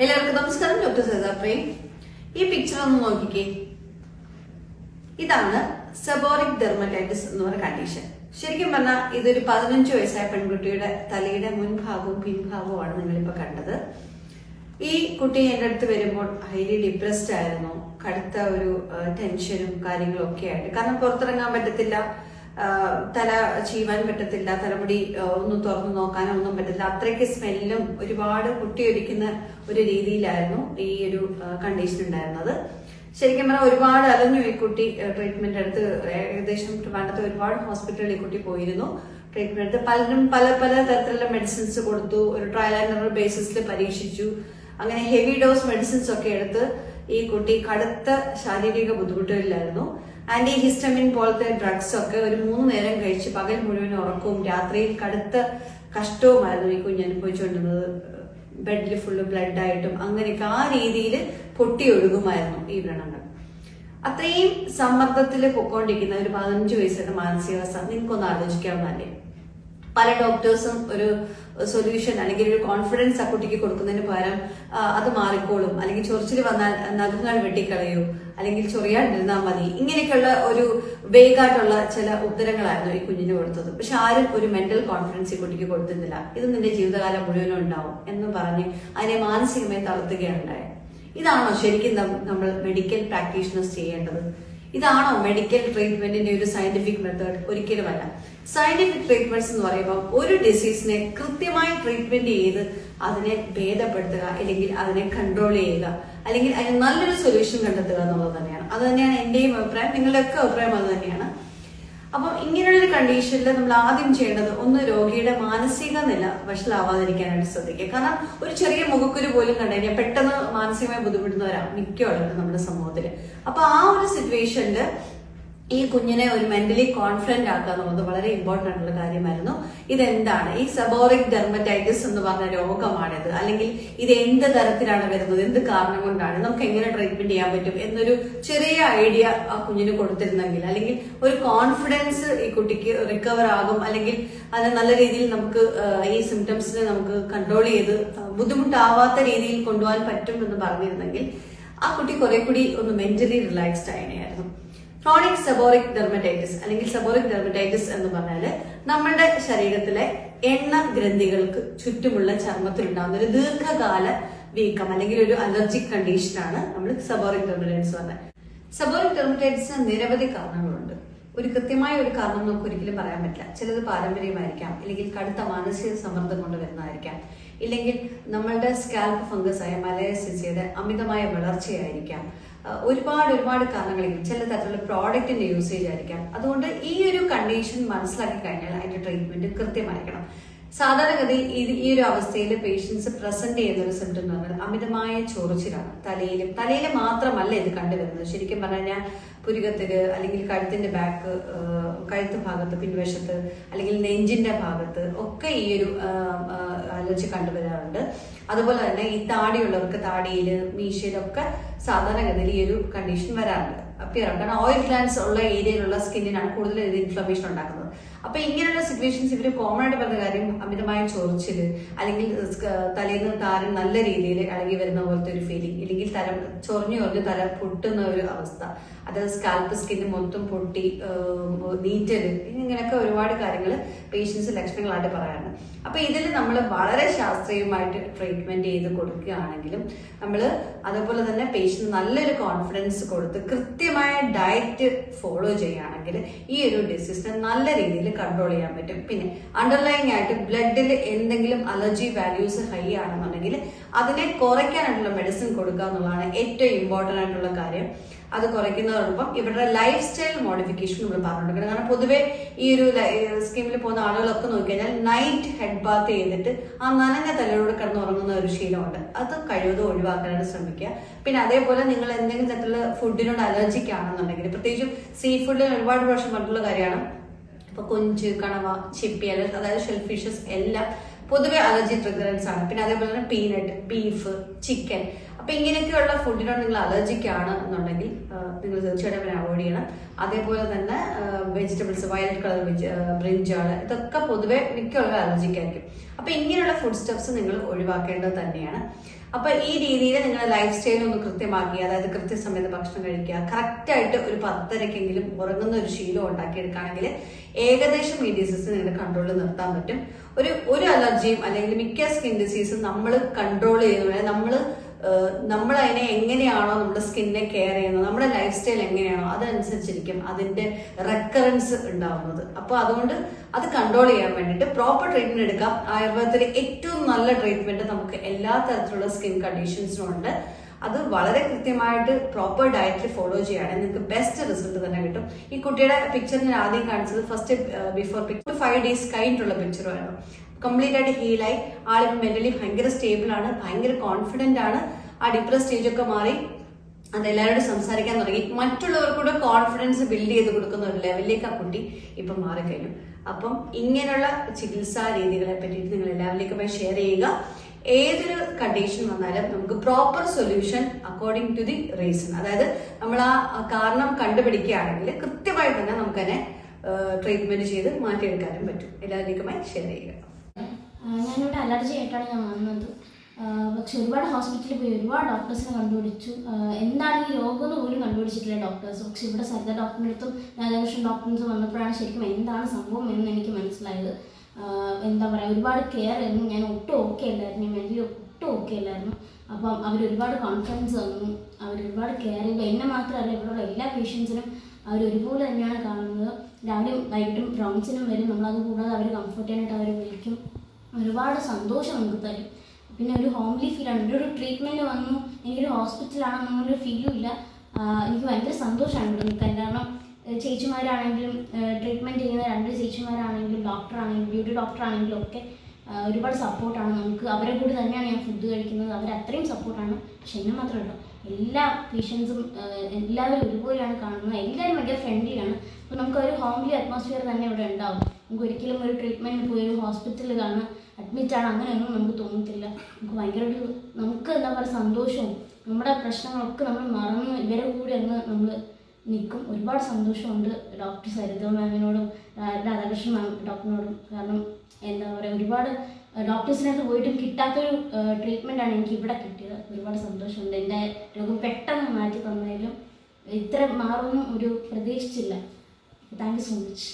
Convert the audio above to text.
എല്ലാവർക്കും നമസ്കാരം. ഡോക്ടർ സരിത പ്രേം. ഈ പിക്ചർ ഒന്ന് നോക്കിക്കേ. ഇതാണ് സെബോറിക് ഡെർമറ്റൈറ്റിസ് എന്ന് പറയുന്ന കണ്ടീഷൻ. ശരിക്കും പറഞ്ഞാൽ ഇതൊരു 15 വയസ്സായ പെൺകുട്ടിയുടെ തലയുടെ മുൻഭാഗവും പിൻഭാഗവുമാണ് നിങ്ങളിപ്പോ കണ്ടത്. ഈ കുട്ടി എന്റെ അടുത്ത് വരുമ്പോൾ ഹൈലി ഡിപ്രസ്ഡ് ആയിരുന്നു. കടുത്ത ഒരു ടെൻഷനും കാര്യങ്ങളും ഒക്കെ ആയിട്ട്. കാരണം പുറത്തിറങ്ങാൻ പറ്റത്തില്ല, തല ചീവാൻ പറ്റത്തില്ല, തലമുടി ഒന്ന് തുറന്നു നോക്കാനോ ഒന്നും പറ്റത്തില്ല. അത്രയ്ക്ക് സ്മെല്ലും ഒരുപാട് കുട്ടിയൊരിക്കുന്ന ഒരു രീതിയിലായിരുന്നു ഈ ഒരു കണ്ടീഷൻ ഉണ്ടായിരുന്നത്. ശരിക്കും പറഞ്ഞാൽ ഒരുപാട് അലഞ്ഞു ഈ കുട്ടി. ട്രീറ്റ്മെന്റ് എടുത്ത് ഏകദേശം ട്രിവാൻഡ്രത്ത് ഒരുപാട് ഹോസ്പിറ്റലിൽ ഈ കുട്ടി പോയിരുന്നു. ട്രീറ്റ്മെന്റ് എടുത്ത് പലരും പല പല തരത്തിലുള്ള മെഡിസിൻസ് കൊടുത്തു. ഒരു ട്രയൽ ആൻഡ് എറർ ബേസിസിൽ പരീക്ഷിച്ചു. അങ്ങനെ ഹെവി ഡോസ് മെഡിസിൻസ് ഒക്കെ എടുത്ത് ഈ കുട്ടി കടുത്ത ശാരീരിക ബുദ്ധിമുട്ടുകളിലായിരുന്നു. ആന്റി ഹിസ്റ്റമിൻ പോലത്തെ ഡ്രഗ്സ് ഒക്കെ ഒരു 3 നേരം കഴിച്ച് പകൽ മുഴുവൻ ഉറക്കവും രാത്രിയിൽ കടുത്ത കഷ്ടവുമായിരുന്നു ഈ കുഞ്ഞ് അനുഭവിച്ചുകൊണ്ടിരുന്നത്. ബെഡിൽ ഫുള്ള് ബ്ലഡ് ആയിട്ടും അങ്ങനെയൊക്കെ ആ രീതിയിൽ പൊട്ടി ഒഴുകുമായിരുന്നു ഈ വ്രണങ്ങൾ. അത്രയും സമ്മർദ്ദത്തിൽ പൊക്കോണ്ടിരിക്കുന്ന ഒരു 15 വയസ്സുള്ള മാനസികാവസ്ഥ നിങ്ങൾക്കൊന്ന് ആലോചിക്കാവുന്നതല്ലേ. പല ഡോക്ടേഴ്സും ഒരു സൊല്യൂഷൻ അല്ലെങ്കിൽ ഒരു കോൺഫിഡൻസ് ആ കുട്ടിക്ക് കൊടുക്കുന്നതിന് പകരം അത് മാറിക്കോളും, അല്ലെങ്കിൽ ചൊറിച്ചിൽ വന്നാൽ നഖങ്ങൾ വെട്ടിക്കളയൂ, അല്ലെങ്കിൽ ചൊറിയാണ്ടിരുന്നാൽ മതി, ഇങ്ങനെയൊക്കെയുള്ള ഒരു വേഗായിട്ടുള്ള ചില ഉത്തരങ്ങളായിരുന്നു ഈ കുഞ്ഞിന് കൊടുത്തത്. പക്ഷെ ആരും ഒരു മെന്റൽ കോൺഫിഡൻസ് ഈ കുട്ടിക്ക് കൊടുത്തിരുന്നില്ല. ഇത് നിന്റെ ജീവിതകാലം മുഴുവനും ഉണ്ടാവും എന്ന് പറഞ്ഞ് അതിനെ മാനസികമായി തളർത്തുകയാണ് ഉണ്ടായത്. ഇതാണോ ശരിക്കും നമ്മൾ മെഡിക്കൽ പ്രാക്ടീഷണേഴ്സ് ചെയ്യേണ്ടത്? ഇതാണോ മെഡിക്കൽ ട്രീറ്റ്മെന്റിന്റെ ഒരു സയന്റിഫിക് മെത്തേഡ്? ഒരിക്കലുമല്ല. സയന്റിഫിക് ട്രീറ്റ്മെന്റ്സ് എന്ന് പറയുമ്പോൾ ഒരു ഡിസീസിനെ കൃത്യമായി ട്രീറ്റ്മെന്റ് ചെയ്ത് അതിനെ ഭേദപ്പെടുത്തുക, അല്ലെങ്കിൽ അതിനെ കൺട്രോൾ ചെയ്യുക, അല്ലെങ്കിൽ അതിന് നല്ലൊരു സൊല്യൂഷൻ കണ്ടെത്തുക എന്നുള്ളത് തന്നെയാണ്. അത് തന്നെയാണ് എന്റെയും അഭിപ്രായം, നിങ്ങളുടെയൊക്കെ അഭിപ്രായം അത് തന്നെയാണ്. അപ്പം ഇങ്ങനെയുള്ളൊരു കണ്ടീഷനിൽ നമ്മൾ ആദ്യം ചെയ്യേണ്ടത് ഒന്ന് രോഗിയുടെ മാനസിക നില വഷളാവാതിരിക്കാനായിട്ട് ശ്രദ്ധിക്കുക. കാരണം ഒരു ചെറിയ മുഖക്കുരു പോലും കണ്ടുകഴിഞ്ഞാൽ പെട്ടെന്ന് മാനസികമായി ബുദ്ധിമുട്ടുന്നവരാണ് മിക്കവരും നമ്മുടെ സമൂഹത്തില്. അപ്പൊ ആ ഒരു സിറ്റുവേഷനിൽ ഈ കുഞ്ഞിനെ ഒരു മെന്റലി കോൺഫിഡന്റ് ആക്കുക എന്നുള്ളത് വളരെ ഇമ്പോർട്ടന്റ് ആയിട്ടുള്ള കാര്യമായിരുന്നു. ഇതെന്താണ് ഈ സെബോറിക് ഡെർമറ്റൈറ്റിസ് എന്ന് പറഞ്ഞ രോഗമാണിത്, അല്ലെങ്കിൽ ഇത് എന്ത് തരത്തിലാണ് വരുന്നത്, എന്ത് കാരണം കൊണ്ടാണ്, നമുക്ക് എങ്ങനെ ട്രീറ്റ്മെന്റ് ചെയ്യാൻ പറ്റും എന്നൊരു ചെറിയ ഐഡിയ ആ കുഞ്ഞിന് കൊടുത്തിരുന്നെങ്കിൽ, അല്ലെങ്കിൽ ഒരു കോൺഫിഡൻസ് ഈ കുട്ടിക്ക് റിക്കവർ ആകും, അല്ലെങ്കിൽ അത് നല്ല രീതിയിൽ നമുക്ക് ഈ സിംറ്റംസിനെ നമുക്ക് കൺട്രോൾ ചെയ്ത് ബുദ്ധിമുട്ടാവാത്ത രീതിയിൽ കൊണ്ടുപോകാൻ പറ്റും എന്ന് പറഞ്ഞിരുന്നെങ്കിൽ ആ കുട്ടി കുറെ കൂടി ഒന്ന് മെന്റലി റിലാക്സ്ഡ് ആയിരുന്നു. ക്രോണിക് സെബോറിക് ഡെർമറ്റൈറ്റിസ് അല്ലെങ്കിൽ സെബോറിക് ഡെർമറ്റൈറ്റിസ് എന്ന് പറഞ്ഞാല് നമ്മുടെ ശരീരത്തിലെ എണ്ണ ഗ്രന്ഥികൾക്ക് ചുറ്റുമുള്ള ചർമ്മത്തിൽ ഉണ്ടാകുന്ന ഒരു ദീർഘകാല വീക്കം അല്ലെങ്കിൽ ഒരു അലർജിക് കണ്ടീഷനാണ് നമ്മൾ സെബോറിക് ഡെർമറ്റൈറ്റിസ് പറഞ്ഞത്. സെബോറിക് ഡെർമറ്റൈറ്റിസിന് നിരവധി കാരണങ്ങളുണ്ട്. ഒരു കൃത്യമായ ഒരു കാരണം നമുക്ക് ഒരിക്കലും പറയാൻ പറ്റില്ല. ചിലത് പാരമ്പര്യമായിരിക്കാം, അല്ലെങ്കിൽ കടുത്ത മാനസിക സമ്മർദ്ദം കൊണ്ട് വരുന്നതായിരിക്കാം, ഇല്ലെങ്കിൽ നമ്മളുടെ സ്കാൽപ്പ് ഫംഗസ് ആയ മലയസിസിയുടെ അമിതമായ വളർച്ചയായിരിക്കാം. ഒരുപാട് കാരണങ്ങളായിരിക്കും. ചില തരത്തിലുള്ള പ്രോഡക്റ്റിന്റെ യൂസേജ് ആയിരിക്കാം. അതുകൊണ്ട് ഈ ഒരു കണ്ടീഷൻ മനസ്സിലാക്കി കഴിഞ്ഞാൽ അതിന്റെ ട്രീറ്റ്മെന്റ് കൃത്യമായിരിക്കണം. സാധാരണഗതി ഈ ഒരു അവസ്ഥയിൽ പേഷ്യൻസ് പ്രസന്റ് ചെയ്യുന്ന ഒരു സിംറ്റം എന്ന് പറഞ്ഞാൽ അമിതമായ ചൊറിച്ചിലാണ്. തലയിൽ മാത്രമല്ല ഇത് കണ്ടുവരുന്നത്. ശരിക്കും പറഞ്ഞു കഴിഞ്ഞാൽ പുരികത്തില്, അല്ലെങ്കിൽ കഴുത്തിന്റെ ബാക്ക്, കഴുത്ത് ഭാഗത്ത്, പിൻവശത്ത്, അല്ലെങ്കിൽ നെഞ്ചിന്റെ ഭാഗത്ത് ഒക്കെ ഈ ഒരു അലർജി കണ്ടുവരാറുണ്ട്. അതുപോലെ തന്നെ ഈ താടിയുള്ളവർക്ക് താടിയില്, മീശയിലൊക്കെ സാധാരണഗതിയിൽ ഈ ഒരു കണ്ടീഷൻ വരാറുണ്ട്, അപ്പിയറാണ്. കാരണം ഓയിൽ ഗ്ലാൻസ് ഉള്ള ഏരിയയിലുള്ള സ്കിന്നിനാണ് കൂടുതൽ ഇത് ഇൻഫ്ലമേഷൻ ഉണ്ടാക്കുന്നത്. അപ്പൊ ഇങ്ങനെയുള്ള സിറ്റുവേഷൻസ് ഇവര് കോമൺ ആയിട്ട് പറഞ്ഞ കാര്യം അമിതമായ ചൊറിച്ചില്, അല്ലെങ്കിൽ തലേന്ന് താരം നല്ല രീതിയിൽ ഇളകി വരുന്ന പോലത്തെ ഒരു ഫീലിംഗ്, ഇല്ലെങ്കിൽ തല ചൊറിഞ്ഞ് തല പൊട്ടുന്ന ഒരു അവസ്ഥ, അതായത് സ്കാൽപ്പ് സ്കിന്ന് മൊത്തം പൊട്ടി നീറ്റല്, ഇങ്ങനെയൊക്കെ ഒരുപാട് കാര്യങ്ങൾ പേഷ്യൻസ് ലക്ഷണങ്ങളായിട്ട് പറയാറുണ്ട്. അപ്പൊ ഇതിൽ നമ്മൾ വളരെ ശാസ്ത്രീയമായിട്ട് ട്രീറ്റ്മെന്റ് ചെയ്ത് കൊടുക്കുകയാണെങ്കിലും, നമ്മൾ അതുപോലെ തന്നെ പേഷ്യന്റ് നല്ലൊരു കോൺഫിഡൻസ് കൊടുത്ത് കൃത്യമായ ഡയറ്റ് ഫോളോ ചെയ്യുകയാണെങ്കിൽ ഈ ഒരു ഡിസീസിനെ നല്ല രീതിയിൽ കൺട്രോൾ ചെയ്യാൻ പറ്റും. പിന്നെ അണ്ടർലൈങ് ആയിട്ട് ബ്ലഡിൽ എന്തെങ്കിലും അലർജി വാല്യൂസ് ഹൈ ആണെന്നുണ്ടെങ്കിൽ അതിനെ കുറയ്ക്കാനായിട്ടുള്ള മെഡിസിൻ കൊടുക്കുക എന്നുള്ളതാണ് ഏറ്റവും ഇമ്പോർട്ടന്റ് ആയിട്ടുള്ള കാര്യം. അത് കുറയ്ക്കുന്നതോടൊപ്പം ഇവരുടെ ലൈഫ് സ്റ്റൈൽ മോഡിഫിക്കേഷൻ നമ്മൾ പറഞ്ഞിട്ടുണ്ട്. കാരണം പൊതുവെ ഈ ഒരു സ്കീമിൽ പോകുന്ന ആളുകളൊക്കെ നോക്കിക്കഴിഞ്ഞാൽ നൈറ്റ് ഹെഡ് ബാത്ത് ചെയ്തിട്ട് ആ നനഞ്ഞ തലയോട് കിടന്ന് ഉറങ്ങുന്ന ഒരു ശീലമുണ്ട്. അത് കഴിവതും ഒഴിവാക്കാനായിട്ട് ശ്രമിക്കുക. പിന്നെ അതേപോലെ നിങ്ങൾ എന്തെങ്കിലും തരത്തിലുള്ള ഫുഡിനോട് അലർജിക്ക് ആണെന്നുണ്ടെങ്കിൽ, പ്രത്യേകിച്ചും സീ ഫുഡിൽ ഒരുപാട് പ്രാവശ്യം പറഞ്ഞിട്ടുള്ള കാര്യമാണ്, ഇപ്പൊ കൊഞ്ച്, കണവ, ചിപ്പി, അതായത് ഷെൽ ഫിഷസ് എല്ലാം പൊതുവെ അലർജി ട്രിഗറൻസ് ആണ്. പിന്നെ അതേപോലെ തന്നെ പീനട്ട്, ബീഫ്, ചിക്കൻ. അപ്പൊ ഇങ്ങനെയൊക്കെയുള്ള ഫുഡിനോട് നിങ്ങൾ അലർജിക്ക് ആണ് എന്നുണ്ടെങ്കിൽ നിങ്ങൾ തീർച്ചയായിട്ടും അവരെ അവോയ്ഡ് ചെയ്യണം. അതേപോലെ തന്നെ വെജിറ്റബിൾസ്, വയലറ്റ് കളർ ബ്രിഞ്ചാള്, ഇതൊക്കെ പൊതുവെ മിക്കുള്ള അലർജിക്ക് ആയിരിക്കും. അപ്പൊ ഇങ്ങനെയുള്ള ഫുഡ് സ്റ്റെപ്സ് നിങ്ങൾ ഒഴിവാക്കേണ്ടത് തന്നെയാണ്. അപ്പൊ ഈ രീതിയിൽ നിങ്ങളുടെ ലൈഫ് സ്റ്റൈൽ ഒന്ന് കൃത്യമാക്കി, അതായത് കൃത്യസമയത്ത് ഭക്ഷണം കഴിക്കുക, കറക്റ്റായിട്ട് ഒരു 10:30-ക്കെങ്കിലും ഉറങ്ങുന്ന ഒരു ശീലം ഉണ്ടാക്കിയെടുക്കുകയാണെങ്കിൽ ഏകദേശം ഈ ഡിസീസ് നിങ്ങളുടെ കൺട്രോളിൽ നിർത്താൻ പറ്റും. ഒരു അലർജിയും അല്ലെങ്കിൽ മിക്ക സ്കിൻ ഡിസീസും നമ്മൾ കൺട്രോൾ ചെയ്യുന്ന നമ്മൾ അതിനെ എങ്ങനെയാണോ നമ്മുടെ സ്കിന്നെ കെയർ ചെയ്യുന്നത്, നമ്മുടെ ലൈഫ് സ്റ്റൈൽ എങ്ങനെയാണോ അതനുസരിച്ചിരിക്കും അതിന്റെ റെക്കറൻസ് ഉണ്ടാവുന്നത്. അപ്പൊ അതുകൊണ്ട് അത് കൺട്രോൾ ചെയ്യാൻ വേണ്ടിയിട്ട് പ്രോപ്പർ ട്രീറ്റ്മെന്റ് എടുക്കാം. ആയുർവേദത്തിലെ ഏറ്റവും നല്ല ട്രീറ്റ്മെന്റ് നമുക്ക് എല്ലാ തരത്തിലുള്ള സ്കിൻ കണ്ടീഷൻസിനും ഉണ്ട്. അത് വളരെ കൃത്യമായിട്ട് പ്രോപ്പർ ഡയറ്റിൽ ഫോളോ ചെയ്യുകയാണെങ്കിൽ നിങ്ങൾക്ക് ബെസ്റ്റ് റിസൾട്ട് തന്നെ കിട്ടും. ഈ കുട്ടിയുടെ പിക്ചർ ഞാൻ ആദ്യം കാണിച്ചത് ഫസ്റ്റ് ബിഫോർ പിക്ചർ 5 days കഴിഞ്ഞിട്ടുള്ള പിക്ചറുമായിരുന്നു. കംപ്ലീറ്റ് ആയിട്ട് ഹീലായി, ആളിപ്പോൾ മെന്റലി ഭയങ്കര സ്റ്റേബിൾ ആണ്, ഭയങ്കര കോൺഫിഡന്റ് ആണ്. ആ ഡിപ്രസ് സ്റ്റേജ് ഒക്കെ മാറി, അതെല്ലാവരോടും സംസാരിക്കാൻ തുടങ്ങി. മറ്റുള്ളവർക്കൂടെ കോൺഫിഡൻസ് ബിൽഡ് ചെയ്ത് കൊടുക്കുന്ന ഒരു ലെവലിലേക്ക് ആ കുട്ടി ഇപ്പം മാറിക്കഴിഞ്ഞു. അപ്പം ഇങ്ങനെയുള്ള ചികിത്സാ രീതികളെ പറ്റിയിട്ട് നിങ്ങൾ എല്ലാവരിലേക്കുമായി ഷെയർ ചെയ്യുക. ഏതൊരു കണ്ടീഷൻ വന്നാലും നമുക്ക് proper solution according to the reason, അതായത് നമ്മൾ ആ കാരണം കണ്ടുപിടിക്കുകയാണെങ്കിൽ കൃത്യമായി തന്നെ നമുക്കതിനെ ട്രീറ്റ്മെന്റ് ചെയ്ത് മാറ്റിയെടുക്കാനും പറ്റും. എല്ലാവരിലേക്കുമായി ഷെയർ ചെയ്യുക. ഞാനിവിടെ അലർജി ആയിട്ടാണ് ഞാൻ വന്നത്. പക്ഷെ ഒരുപാട് ഹോസ്പിറ്റലിൽ പോയി ഒരുപാട് ഡോക്ടേഴ്സിനെ കണ്ടുപിടിച്ചു. എന്താണ് ഈ രോഗം എന്ന് പോലും കണ്ടുപിടിച്ചിട്ടില്ല ഡോക്ടേഴ്സ്. പക്ഷെ ഇവിടെ സരിത ഡോക്ടറിൻ്റെ അടുത്തും രാധാകൃഷ്ണൻ ഡോക്ടറിൻ്റെ അടുത്തും വന്നപ്പോഴാണ് ശരിക്കും എന്താണ് സംഭവം എന്ന് എനിക്ക് മനസ്സിലായത്. എന്താ പറയുക, ഒരുപാട് കെയർ ആയിരുന്നു. ഞാൻ ഒട്ടും ഓക്കെ അല്ലായിരുന്നു, മെൻ്റലി ഒട്ടും ഓക്കെ അല്ലായിരുന്നു. അപ്പം അവരൊരുപാട് കോൺഫിഡൻസ് തന്നു, അവരൊരുപാട് കെയർ ചെയ്തു. എന്നെ മാത്രമല്ല, ഇവിടെയുള്ള എല്ലാ പേഷ്യൻസിനും അവരൊരുപോലെ തന്നെയാണ് കാണുന്നത്. രാവിലെയും വൈകിട്ടും റൗണ്ട്സിനും വരും. നമ്മളത് കൂടാതെ അവർ കംഫർട്ട് ചെയ്യാനായിട്ട് അവർ വിളിക്കും. ഒരുപാട് സന്തോഷം നമുക്ക് തരും. പിന്നെ ഒരു ഹോംലി ഫീലാണ്. ഇവിടെ ഒരു ട്രീറ്റ്മെൻറ്റ് വന്നു, എനിക്കൊരു ഹോസ്പിറ്റലാണെന്നൊരു ഫീലും ഇല്ല. എനിക്ക് ഭയങ്കര സന്തോഷമാണ് ഇവിടെ നിൽക്കാൻ. കാരണം ചേച്ചിമാരാണെങ്കിലും ട്രീറ്റ്മെൻറ്റ് ചെയ്യുന്ന 2 ചേച്ചിമാരാണെങ്കിലും ഡോക്ടറാണെങ്കിലും ബ്യൂട്ടി ഡോക്ടറാണെങ്കിലും ഒക്കെ ഒരുപാട് സപ്പോർട്ടാണ് നമുക്ക്. അവരെ കൂടി തന്നെയാണ് ഞാൻ ഫുഡ് കഴിക്കുന്നത്. അവരത്രയും സപ്പോർട്ടാണ്. പക്ഷെ എന്നെ മാത്രമല്ല, എല്ലാ പേഷ്യൻസും എല്ലാവരും ഒരുപോലെയാണ് കാണുന്നത്. എല്ലാവരും ഭയങ്കര ഫ്രണ്ട്ലിയാണ്. അപ്പോൾ നമുക്കൊരു ഹോംലി അറ്റ്മോസ്ഫിയർ തന്നെ ഇവിടെ ഉണ്ടാവും. നമുക്ക് ഒരിക്കലും ഒരു ട്രീറ്റ്മെൻറ്റിന് പോയി ഒരു ഹോസ്പിറ്റലിൽ കാണുക അഡ്മിറ്റാണ് അങ്ങനെയൊന്നും നമുക്ക് തോന്നത്തില്ല. നമുക്ക് ഭയങ്കര നമുക്ക് എന്താ പറയുക സന്തോഷവും നമ്മുടെ പ്രശ്നങ്ങളൊക്കെ നമ്മൾ മറന്ന് ഇവരെ കൂടി അങ്ങ് നമ്മൾ നിൽക്കും. ഒരുപാട് സന്തോഷമുണ്ട് ഡോക്ടർ സരിത മാമിനോടും രാധാകൃഷ്ണൻ മാം ഡോക്ടറിനോടും. കാരണം എന്താ പറയുക, ഒരുപാട് ഡോക്ടേഴ്സിനകത്ത് പോയിട്ടും കിട്ടാത്തൊരു ട്രീറ്റ്മെൻറ്റാണ് എനിക്ക് ഇവിടെ കിട്ടിയത്. ഒരുപാട് സന്തോഷമുണ്ട്. എൻ്റെ രോഗം പെട്ടെന്ന് മാറ്റി തന്നതിലും ഇത്ര മാറുമെന്നും ഒരു പ്രതീക്ഷിച്ചില്ല. Thank you so much.